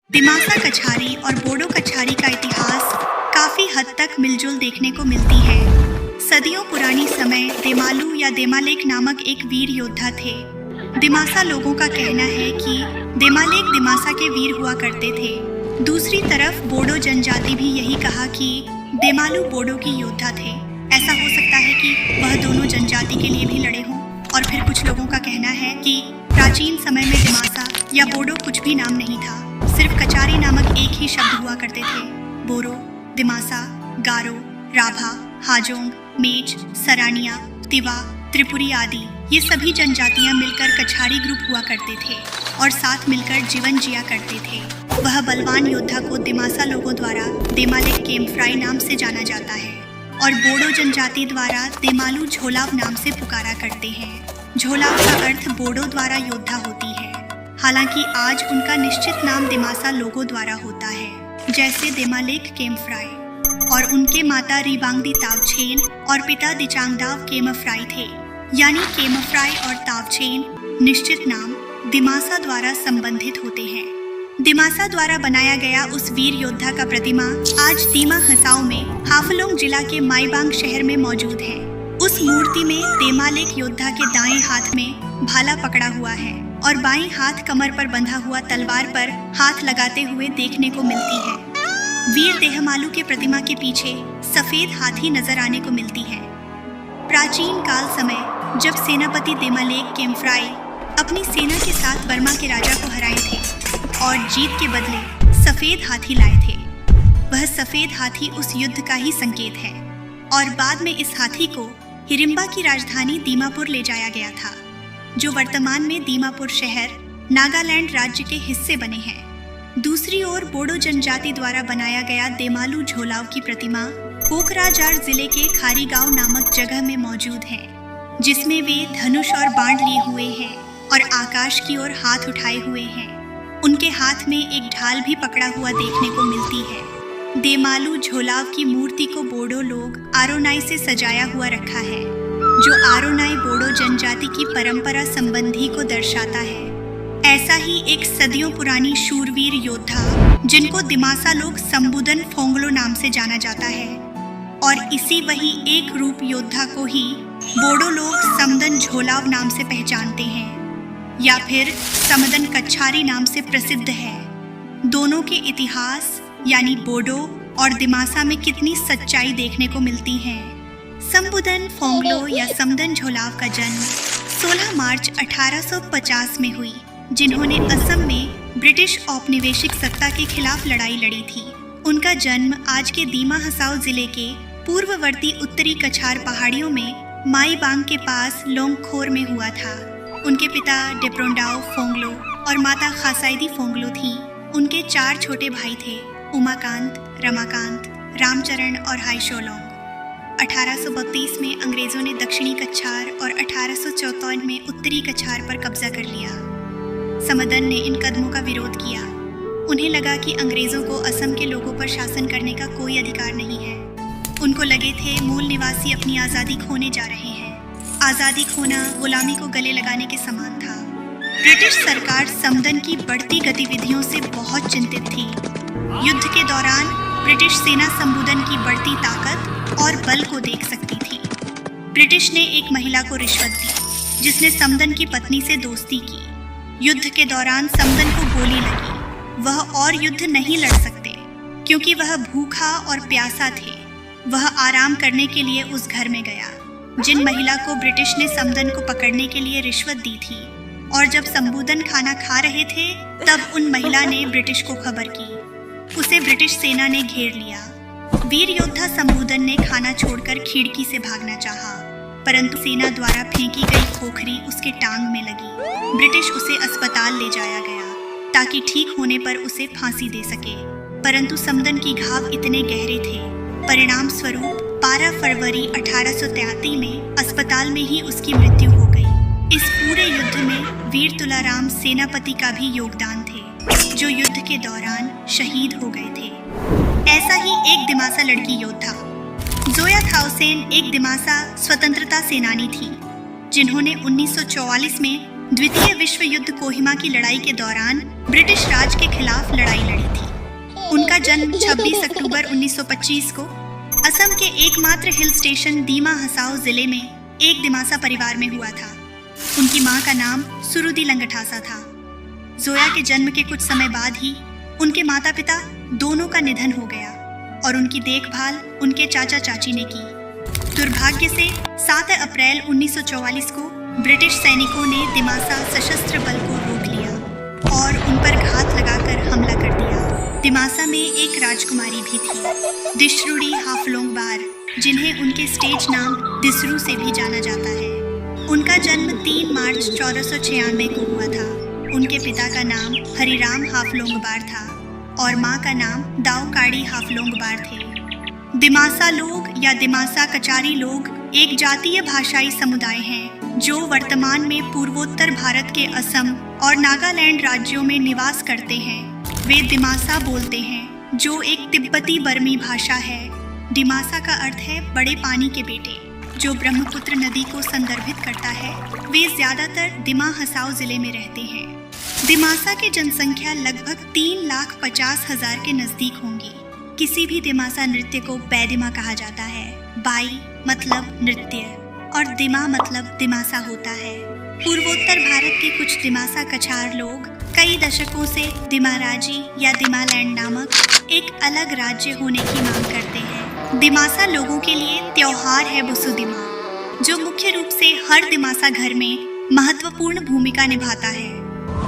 दिमासा कछारी और बोडो कछारी का इतिहास काफी हद तक मिलजुल देखने को मिलती है। सदियों पुरानी समय देमालू या देमालेक नामक एक वीर योद्धा थे। दिमासा लोगों का कहना है कि देमालेक दिमासा के वीर हुआ करते थे। दूसरी तरफ बोडो जनजाति भी यही कहा कि देमालू बोडो की योद्धा थे। ऐसा हो सकता है कि वह दोनों जनजाति के लिए भी लड़े हों। और फिर कुछ लोगों का कहना है कि प्राचीन समय में दिमासा या बोडो कुछ भी नाम नहीं था, सिर्फ कचारी नामक एक ही शब्द हुआ करते थे। बोरो, दिमासा, गारो, राभा, हाजोंग, मेच, सरानिया, तिवा, त्रिपुरी आदि ये सभी जनजातियां मिलकर कछारी ग्रुप हुआ करते थे और साथ मिलकर जीवन जिया करते थे। वह बलवान योद्धा को दिमासा लोगों द्वारा देमालेक केमफ्राई नाम से जाना जाता है और बोडो जनजाति द्वारा देमालू झोलाव नाम से पुकारा करते हैं। झोलाव का अर्थ बोडो द्वारा योद्धा होती है। हालांकि आज उनका निश्चित नाम दिमासा लोगों द्वारा होता है, जैसे देमालेक केमफ्राई, और उनके माता रिबांगदी तावछेन और पिता दिचांगदाव केमफ्राई थे। यानी केमफ्राई और तावछेन निश्चित नाम दिमासा द्वारा संबंधित होते हैं। दिमासा द्वारा बनाया गया उस वीर योद्धा का प्रतिमा आज दीमा हसाओ में हाफलोंग जिला के माईबांग शहर में मौजूद है। उस मूर्ति में देमालेक योद्धा के दाएं हाथ में भाला पकड़ा हुआ है और बाईं हाथ कमर पर बंधा हुआ तलवार पर हाथ लगाते हुए देखने को मिलती है। वीर देहमालू के प्रतिमा के पीछे सफेद हाथी नजर आने को मिलती है। प्राचीन काल समय जब सेनापति देमालेक केमफ्राई अपनी सेना के साथ बर्मा के राजा को हराए थे और जीत के बदले सफेद हाथी लाए थे। वह सफेद हाथी उस युद्ध का ही संकेत है और बाद में इस हाथी को हिडिंबा की राजधानी दीमापुर ले जाया गया था, जो वर्तमान में दीमापुर शहर नागालैंड राज्य के हिस्से बने हैं। दूसरी ओर बोडो जनजाति द्वारा बनाया गया देमालू झोलाव की प्रतिमा कोकराझार जिले के खारीगांव नामक जगह में मौजूद है, जिसमें वे धनुष और बाण लिए हुए हैं और आकाश की ओर हाथ उठाए हुए हैं। उनके हाथ में एक ढाल भी पकड़ा हुआ देखने को मिलती है। देमालू झोलाव की मूर्ति को बोडो लोग आरोनाई से सजाया हुआ रखा है, जो आरोनाई बोडो जनजाति की परंपरा संबंधी को दर्शाता है। ऐसा ही एक सदियों पुरानी शूरवीर योद्धा जिनको दिमासा लोग संबुदन फोंगलो नाम से जाना जाता है और इसी वही एक रूप योद्धा को ही बोडो लोग समदन झोलाव नाम से पहचानते हैं या फिर समदन कछारी नाम से प्रसिद्ध है। दोनों के इतिहास यानी बोडो और दिमासा में कितनी सच्चाई देखने को मिलती है। संबुदन फोंगलो या समदन झोलाव का जन्म 16 मार्च 1850 में हुई, जिन्होंने असम में ब्रिटिश औपनिवेशिक सत्ता के खिलाफ लड़ाई लड़ी थी। उनका जन्म आज के दीमा हसाओ जिले के पूर्ववर्ती उत्तरी कछार पहाड़ियों में माईबांग के पास लोंगखोर में हुआ था। उनके पिता डेप्रोंडाओ फोंगलो और माता खासाइदी फोंगलो थीं। उनके 4 छोटे भाई थे, उमाकांत, रमाकांत, रामचरण और हाईशोलोंग। 1832 में अंग्रेजों ने दक्षिणी कछार और 1854 में उत्तरी कछार पर कब्जा कर लिया। समदन ने इन कदमों का विरोध किया। उन्हें लगा कि अंग्रेजों को असम के लोगों पर शासन करने का कोई अधिकार नहीं है। उनको लगे थे मूल निवासी अपनी आज़ादी खोने जा रहे हैं। आज़ादी खोना गुलामी को गले लगाने के समान था। ब्रिटिश सरकार समदन की बढ़ती गतिविधियों से बहुत चिंतित थी। युद्ध के दौरान ब्रिटिश सेना संबुदन की बढ़ती ताकत और बल को देख सकती थी। ब्रिटिश ने एक महिला को रिश्वत दी, जिसने समदन की पत्नी से दोस्ती की। युद्ध के दौरान समदन को गोली लगी। वह और युद्ध नहीं लड़ सकते क्योंकि वह भूखा और प्यासा थे। वह आराम करने के लिए उस घर में गया जिन महिला को ब्रिटिश ने समदन को पकड़ने के लिए रिश्वत दी थी, और जब संबुदन खाना खा रहे थे तब उन महिला ने ब्रिटिश को खबर की। उसे ब्रिटिश सेना ने घेर लिया। वीर योद्धा संबुदन ने खाना छोड़कर खिड़की से भागना चाहा, परंतु सेना द्वारा फेंकी गई खोखरी उसके टांग में लगी। ब्रिटिश उसे अस्पताल ले जाया गया ताकि ठीक होने पर उसे फांसी दे सके, परंतु समदन की घाव इतने गहरे थे, परिणाम स्वरूप 12 फरवरी 1833 में अस्पताल में ही उसकी मृत्यु हो गई। इस पूरे युद्ध में वीर तुलाराम सेनापति का भी योगदान थे, जो युद्ध के दौरान शहीद हो गए थे। ऐसा ही एक दिमासा लड़की योद्धा जोया थाउसेन एक दिमासा स्वतंत्रता सेनानी थी, जिन्होंने 1944 में द्वितीय विश्व युद्ध कोहिमा की लड़ाई के दौरान ब्रिटिश राज के खिलाफ लड़ाई लड़ी। जन्म 26 अक्टूबर 1925 को असम के एकमात्र हिल स्टेशन दीमा हसाओ जिले में एक दिमासा परिवार में हुआ था। उनकी मां का नाम सुरुदी लंगठासा था। जोया के जन्म के कुछ समय बाद ही उनके माता पिता दोनों का निधन हो गया और उनकी देखभाल उनके चाचा चाची ने की। दुर्भाग्य से 7 अप्रैल 1944 को ब्रिटिश सैनिकों ने दिमासा सशस्त्र बल को रोक लिया और उन पर घात लगाकर हमला कर दिया। दिमासा में एक राजकुमारी भी थी, दिशरुड़ी हाफलोंगबार, जिन्हें उनके स्टेज नाम दिसरू से भी जाना जाता है। उनका जन्म 3 मार्च 1496 को हुआ था। उनके पिता का नाम हरिराम हाफलोंगबार था और माँ का नाम दाओकाड़ी हाफलोंगबार थे। दिमासा लोग या दिमासा कचारी लोग एक जातीय भाषाई समुदाय हैं जो वर्तमान में पूर्वोत्तर भारत के असम और नागालैंड राज्यों में निवास करते हैं। वे दिमासा बोलते हैं जो एक तिब्बती बर्मी भाषा है। दिमासा का अर्थ है बड़े पानी के बेटे, जो ब्रह्मपुत्र नदी को संदर्भित करता है। वे ज्यादातर दिमा हसाओ जिले में रहते हैं। दिमासा की जनसंख्या लगभग 3,50,000 के नजदीक होंगी। किसी भी दिमासा नृत्य को बैदिमा कहा जाता है। बाई मतलब नृत्य और दिमा मतलब दिमासा होता है। पूर्वोत्तर भारत के कुछ दिमासा कछार लोग कई दशकों से दिमाराजी या दिमालैंड नामक एक अलग राज्य होने की मांग करते हैं। दिमासा लोगों के लिए त्योहार है बुसुदिमा, जो मुख्य रूप से हर दिमासा घर में महत्वपूर्ण भूमिका निभाता है।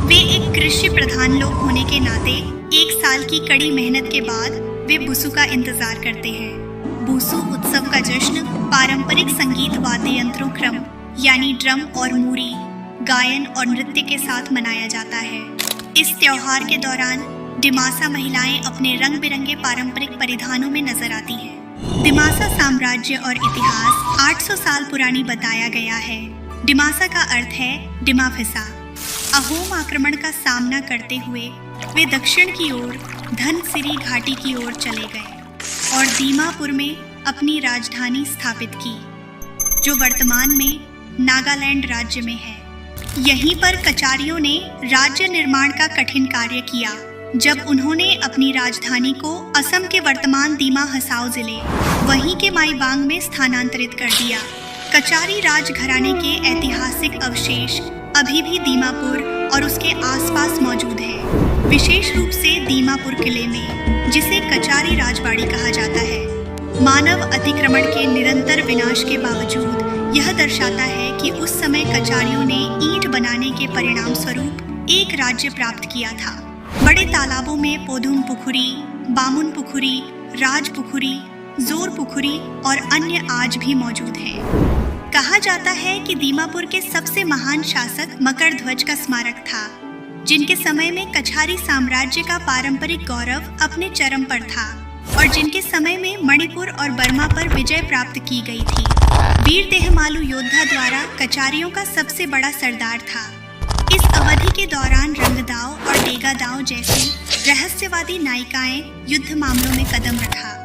वे एक कृषि प्रधान लोग होने के नाते 1 साल की कड़ी मेहनत के बाद वे बुसु का इंतजार करते हैं। बुसु उत्सव का जश्न पारंपरिक संगीत वाद्य यंत्रों क्रम यानी ड्रम और मूरी, गायन और नृत्य के साथ मनाया जाता है। इस त्योहार के दौरान दिमासा महिलाएं अपने रंग बिरंगे पारंपरिक परिधानों में नजर आती हैं। दिमासा साम्राज्य और इतिहास 800 साल पुरानी बताया गया है। दिमासा का अर्थ है दिमाफिसा। अहोम आक्रमण का सामना करते हुए वे दक्षिण की ओर धनसिरी घाटी की ओर चले गए और दीमापुर में अपनी राजधानी स्थापित की, जो वर्तमान में नागालैंड राज्य में है। यहीं पर कचारियों ने राज्य निर्माण का कठिन कार्य किया जब उन्होंने अपनी राजधानी को असम के वर्तमान दीमा हसाओ जिले वहीं के माईबांग में स्थानांतरित कर दिया। कचारी राजघराने के ऐतिहासिक अवशेष अभी भी दीमापुर और उसके आसपास मौजूद हैं, विशेष रूप से दीमापुर किले में, जिसे कचारी राजबाड़ी कहा जाता है। मानव अतिक्रमण के निरंतर विनाश के बावजूद यह दर्शाता है कि उस समय कचारियों ने ईंट बनाने के परिणाम स्वरूप एक राज्य प्राप्त किया था। बड़े तालाबों में पोधुम पुखुरी, बामुन पुखुरी, राज पुखुरी, जोर पुखुरी और अन्य आज भी मौजूद हैं। कहा जाता है कि दीमापुर के सबसे महान शासक मकरध्वज का स्मारक था, जिनके समय में कछारी साम्राज्य का पारंपरिक गौरव अपने चरम पर था और जिनके समय में मणिपुर और बर्मा पर विजय प्राप्त की गई थी। वीर देहमालू योद्धा द्वारा कचारियों का सबसे बड़ा सरदार था। इस अवधि के दौरान रंगदाव और डेगादाव जैसी रहस्यवादी नायिकाएं युद्ध मामलों में कदम रखा।